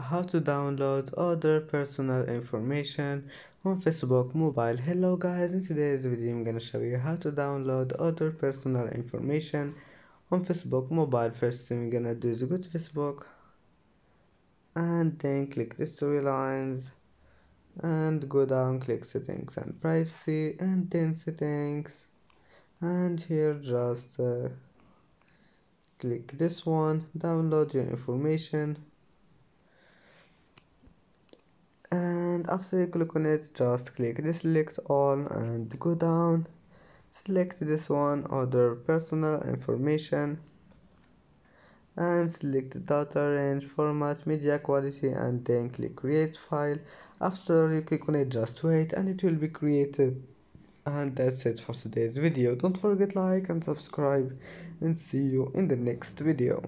how to download other personal information on Facebook Mobile. Hello guys, in today's video I'm gonna show you how to download other personal information on Facebook Mobile. First thing we're gonna do is go to Facebook and then click the storylines and go down, click settings and privacy, and then settings, and here just click this one, download your information, and after you click on it just click the select all and go down, select this one, other personal information, and select data range, format, media quality, and then click create file. After you click on it just wait and it will be created. And that's it for today's video. Don't forget like and subscribe, and see you in the next video.